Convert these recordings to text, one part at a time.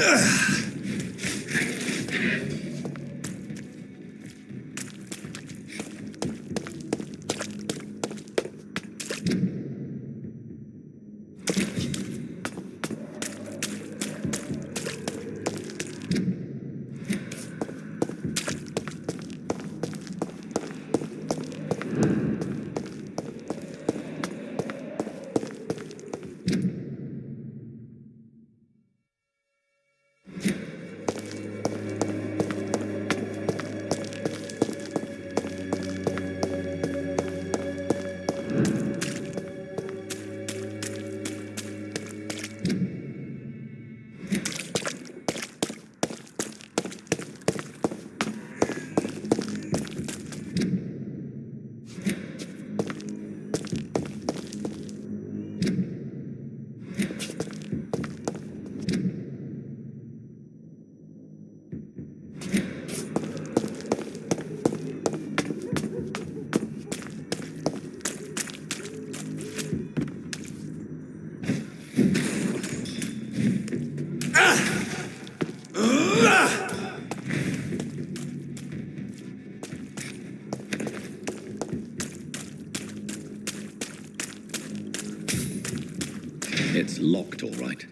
Ugh! locked, all right.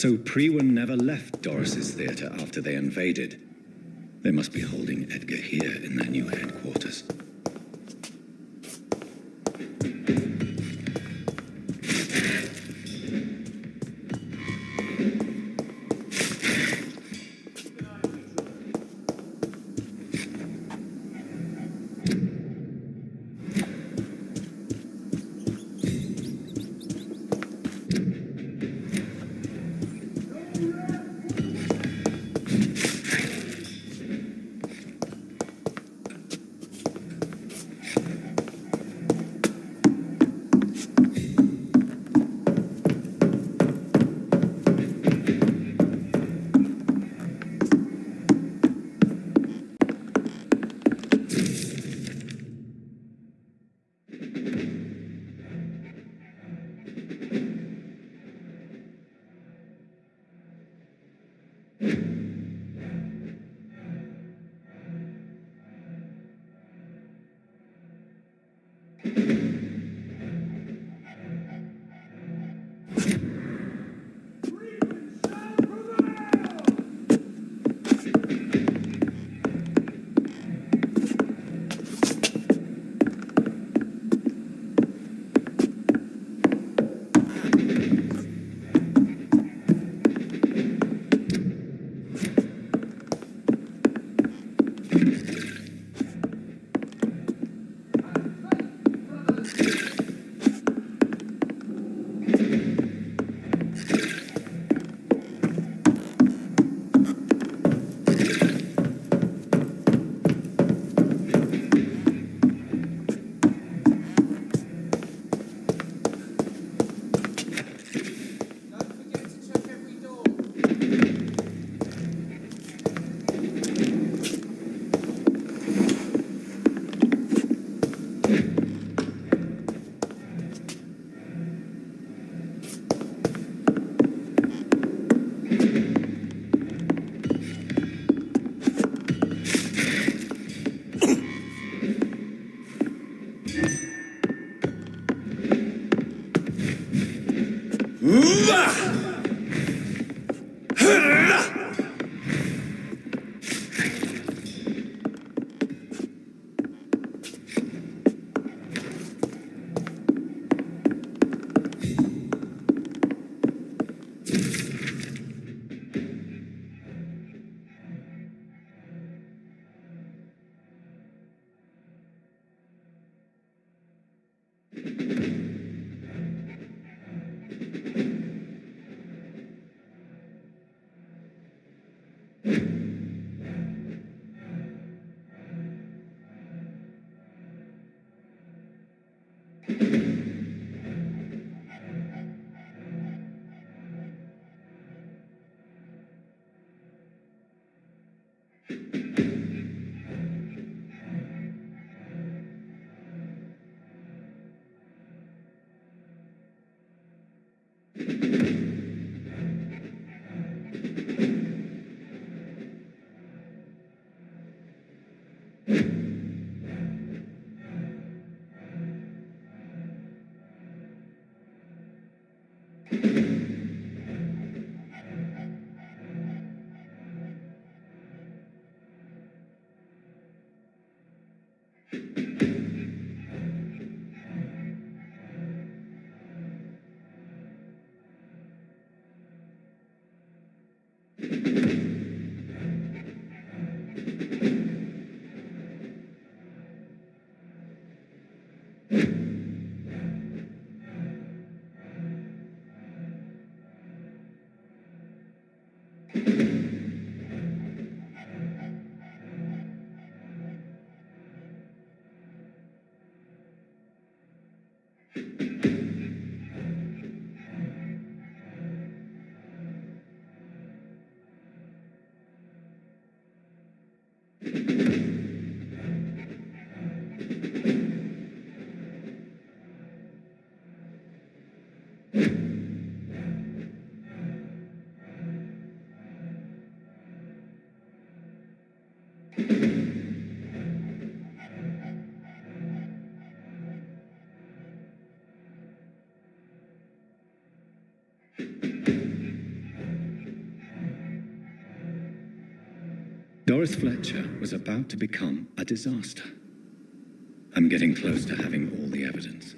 So Prewen never left Doris's theatre after they invaded. They must be holding Edgar here in their new headquarters. Doris Fletcher was about to become a disaster. I'm getting close to having all the evidence.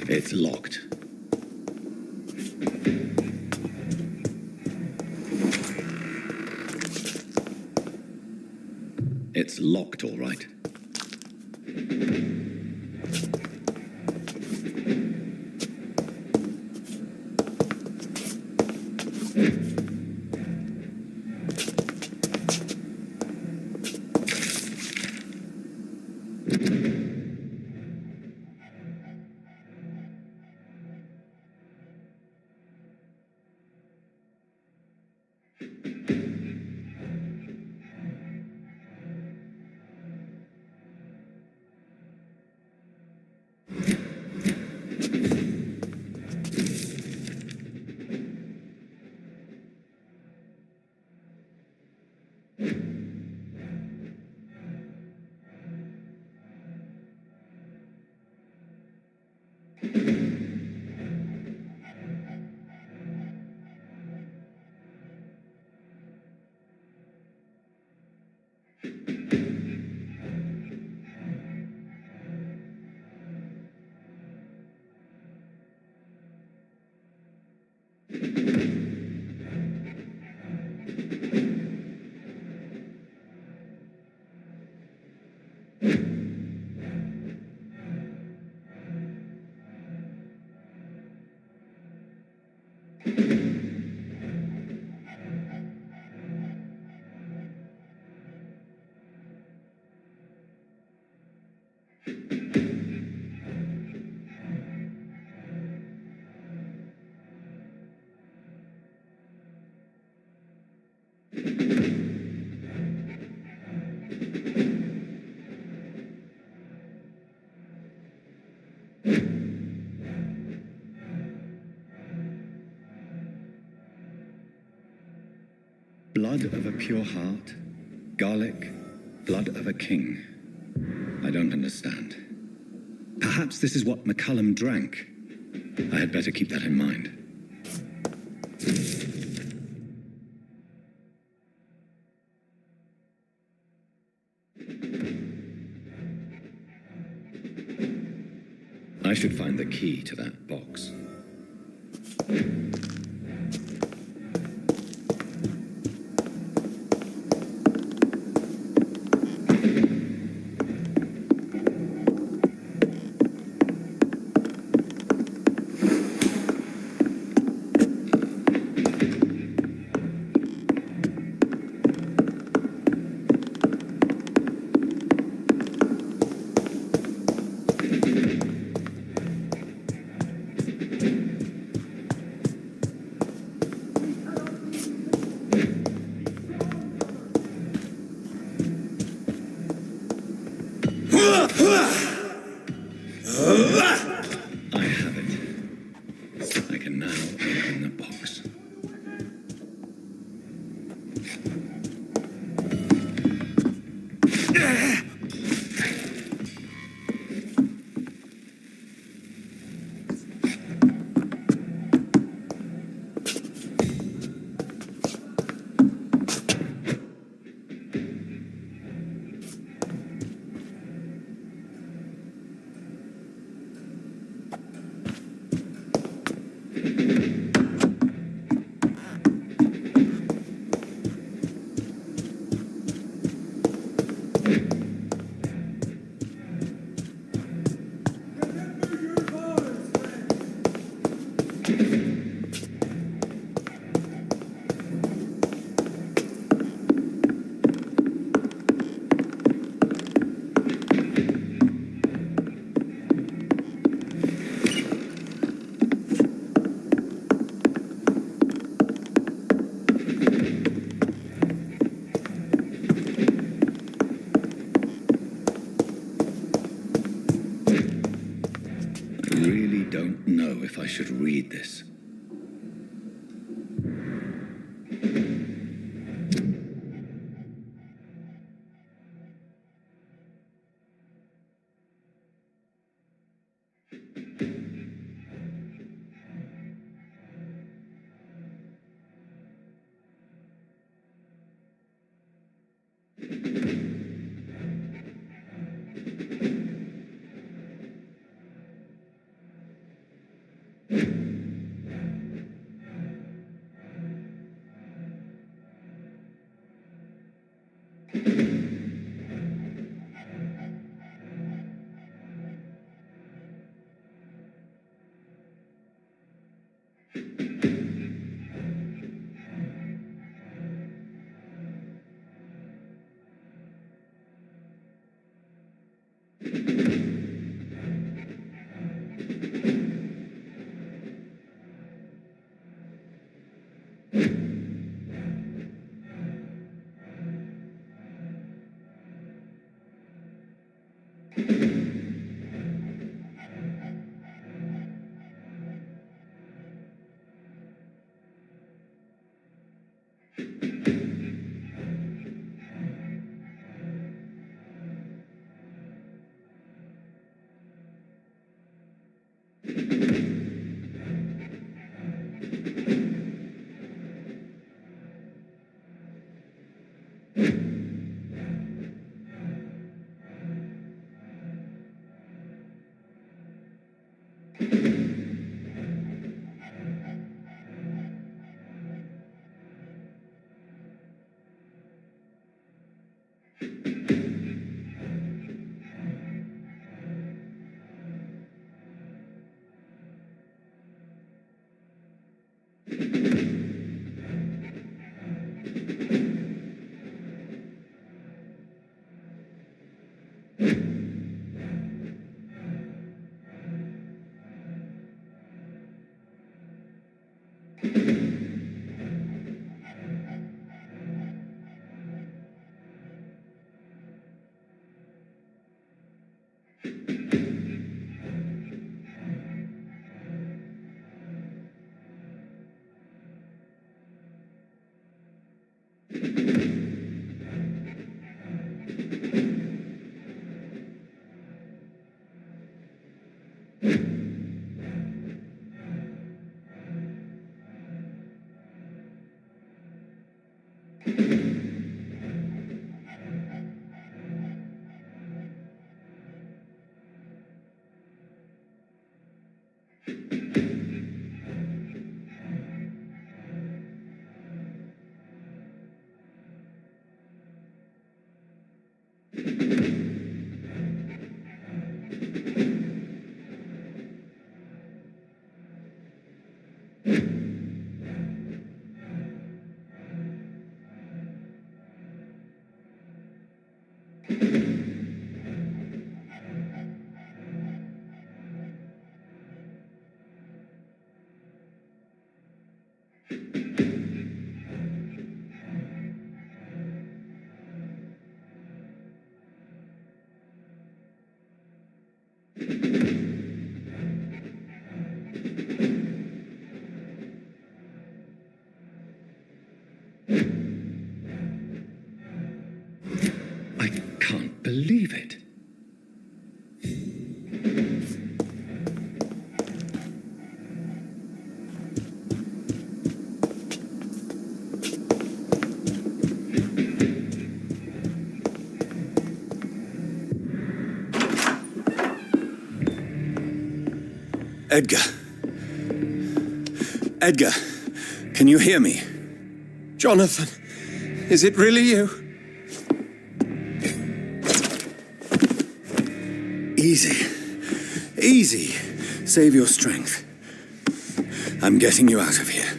It's locked. It's locked, all right. Blood of a pure heart, garlic, blood of a king. I don't understand. Perhaps this is what McCullum drank. I had better keep that in mind. I should find the key to that box. I have it. I can now open the box. I really don't know if I should read this. I can't believe it. Edgar. Edgar, can you hear me? Jonathan, is it really you? Easy. Easy. Save your strength. I'm getting you out of here.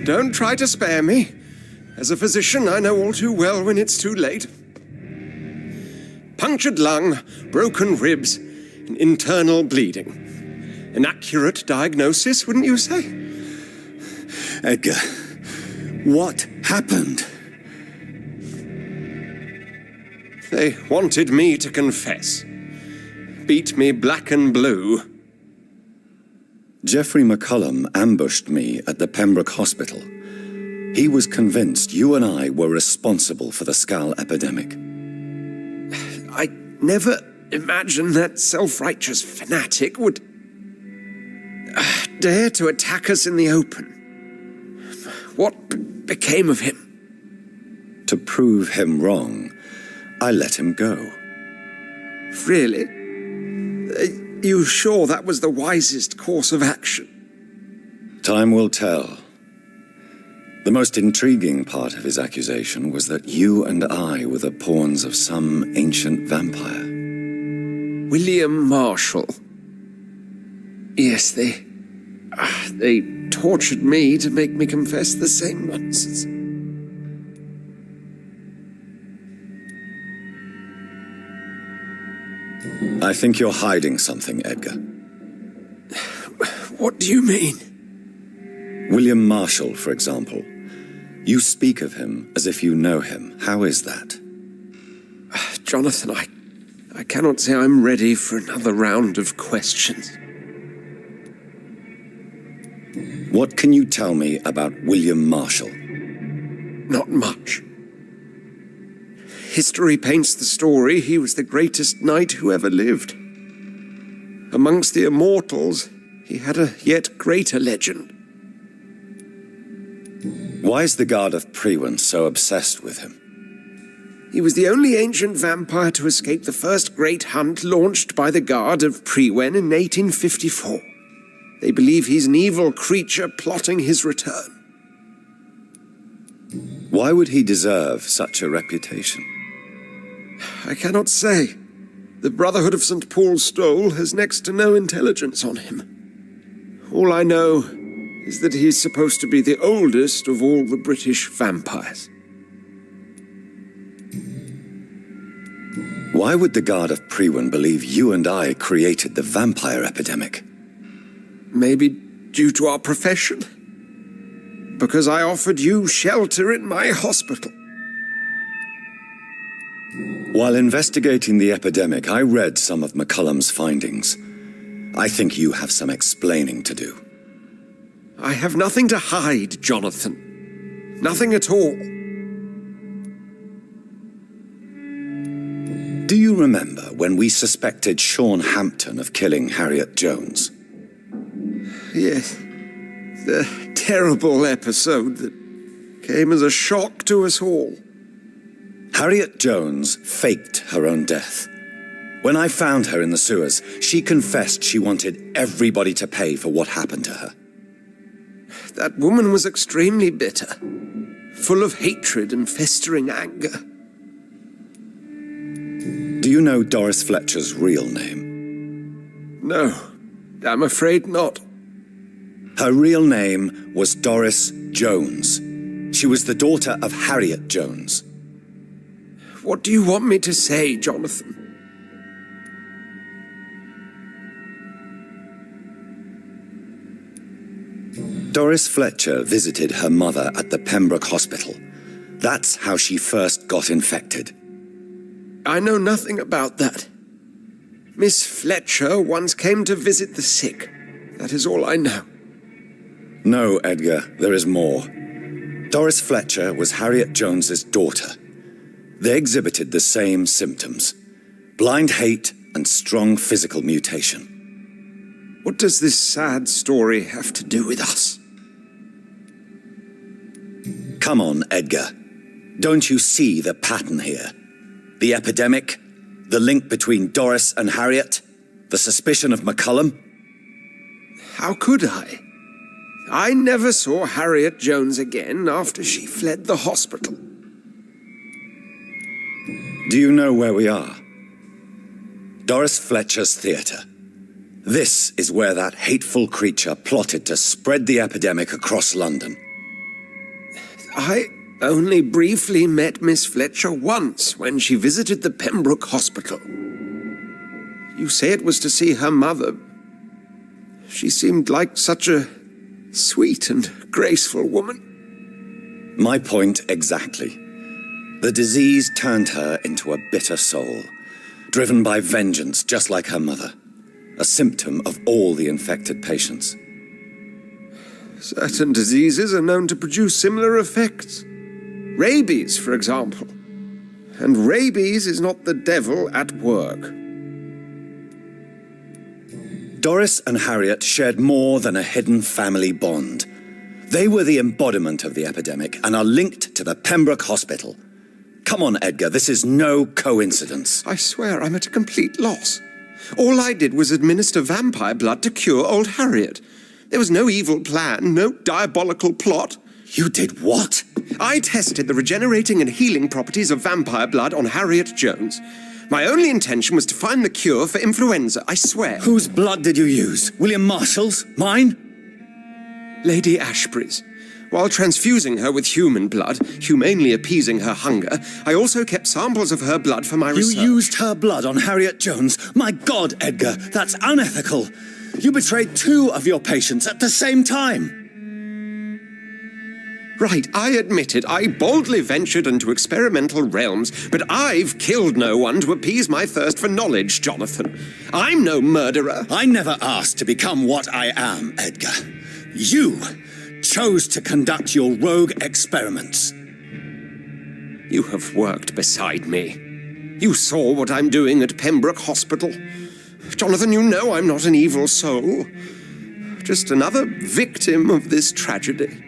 Don't try to spare me. As a physician, I know all too well when it's too late. Punctured lung, broken ribs, and internal bleeding. An accurate diagnosis, wouldn't you say? Edgar, what happened? They wanted me to confess. Beat me black and blue. Geoffrey McCullum ambushed me at the Pembroke Hospital. He was convinced you and I were responsible for the Skal epidemic. I never imagined that self-righteous fanatic would dare to attack us in the open. What became of him? To prove him wrong, I let him go. Really? You sure that was the wisest course of action? Time will tell. The most intriguing part of his accusation was that you and I were the pawns of some ancient vampire. William Marshall. Yes, they tortured me to make me confess the same nonsense. I think you're hiding something, Edgar. What do you mean? William Marshall, for example. You speak of him as if you know him. How is that? Jonathan, I cannot say I'm ready for another round of questions. What can you tell me about William Marshall? Not much. History paints the story he was the greatest knight who ever lived. Amongst the immortals, he had a yet greater legend. Why is the Guard of Priwen so obsessed with him? He was the only ancient vampire to escape the first great hunt launched by the Guard of Priwen in 1854. They believe he's an evil creature plotting his return. Why would he deserve such a reputation? I cannot say. The Brotherhood of St. Paul's Stole has next to no intelligence on him. All I know is that he's supposed to be the oldest of all the British vampires. Why would the Guard of Priwen believe you and I created the vampire epidemic? Maybe due to our profession? Because I offered you shelter in my hospital. While investigating the epidemic, I read some of McCullum's findings. I think you have some explaining to do. I have nothing to hide, Jonathan. Nothing at all. Do you remember when we suspected Sean Hampton of killing Harriet Jones? Yes. The terrible episode that came as a shock to us all. Harriet Jones faked her own death. When I found her in the sewers, she confessed she wanted everybody to pay for what happened to her. That woman was extremely bitter, full of hatred and festering anger. Do you know Doris Fletcher's real name? No, I'm afraid not. Her real name was Doris Jones. She was the daughter of Harriet Jones. What do you want me to say, Jonathan? Doris Fletcher visited her mother at the Pembroke Hospital. That's how she first got infected. I know nothing about that. Miss Fletcher once came to visit the sick. That is all I know. No, Edgar, there is more. Doris Fletcher was Harriet Jones's daughter. They exhibited the same symptoms: blind hate and strong physical mutation. What does this sad story have to do with us? Come on, Edgar. Don't you see the pattern here? The epidemic, the link between Doris and Harriet, the suspicion of McCullum? How could I? I never saw Harriet Jones again after she fled the hospital. Do you know where we are? Doris Fletcher's theatre. This is where that hateful creature plotted to spread the epidemic across London. I only briefly met Miss Fletcher once when she visited the Pembroke Hospital. You say it was to see her mother. She seemed like such a sweet and graceful woman. My point exactly. The disease turned her into a bitter soul, driven by vengeance just like her mother, a symptom of all the infected patients. Certain diseases are known to produce similar effects. Rabies, for example. And rabies is not the devil at work. Doris and Harriet shared more than a hidden family bond. They were the embodiment of the epidemic and are linked to the Pembroke Hospital. Come on, Edgar, this is no coincidence. I swear I'm at a complete loss. All I did was administer vampire blood to cure old Harriet. There was no evil plan, no diabolical plot. You did what? I tested the regenerating and healing properties of vampire blood on Harriet Jones. My only intention was to find the cure for influenza, I swear. Whose blood did you use? William Marshall's? Mine? Lady Ashbury's. While transfusing her with human blood, humanely appeasing her hunger, I also kept samples of her blood for my research. You used her blood on Harriet Jones? My God, Edgar, that's unethical. You betrayed 2 of your patients at the same time. Right, I admit it. I boldly ventured into experimental realms, but I've killed no one to appease my thirst for knowledge, Jonathan. I'm no murderer. I never asked to become what I am, Edgar. You chose to conduct your rogue experiments. You have worked beside me. You saw what I'm doing at Pembroke Hospital. Jonathan, you know I'm not an evil soul. Just another victim of this tragedy.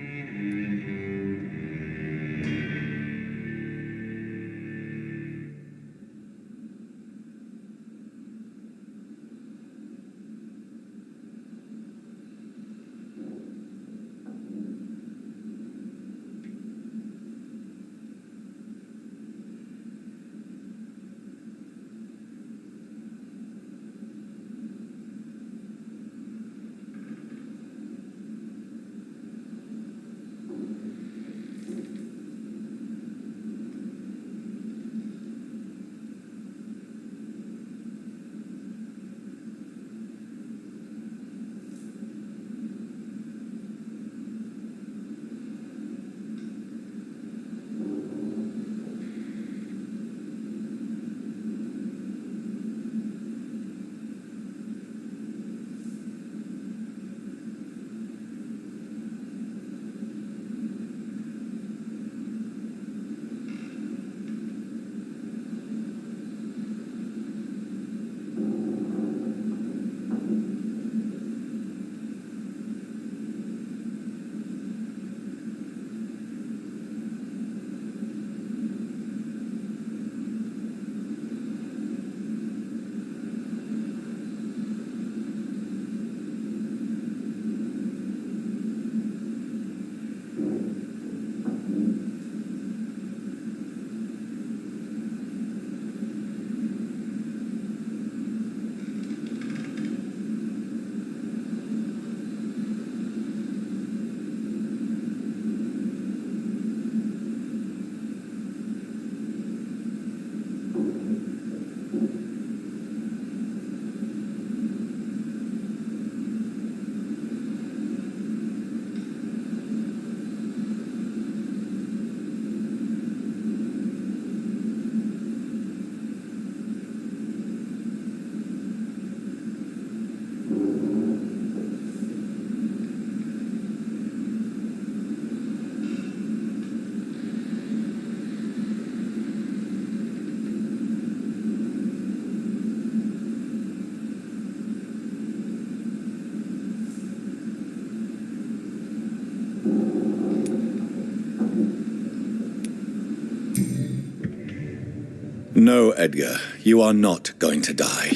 No, Edgar, you are not going to die.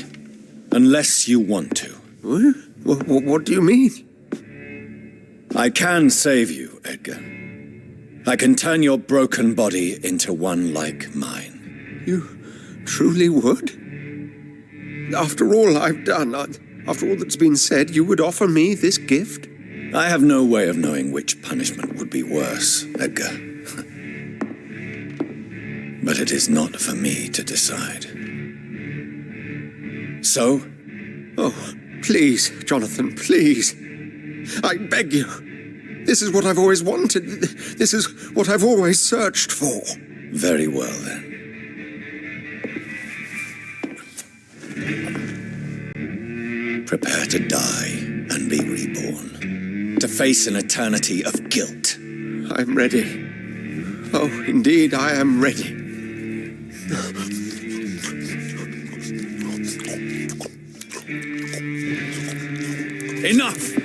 Unless you want to. What do you mean? I can save you, Edgar. I can turn your broken body into one like mine. You truly would? After all I've done, after all that's been said, you would offer me this gift? I have no way of knowing which punishment would be worse, Edgar. But it is not for me to decide. So? Oh, please, Jonathan, please. I beg you. This is what I've always wanted. This is what I've always searched for. Very well, then. Prepare to die and be reborn. To face an eternity of guilt. I'm ready. Oh, indeed, I am ready. Enough!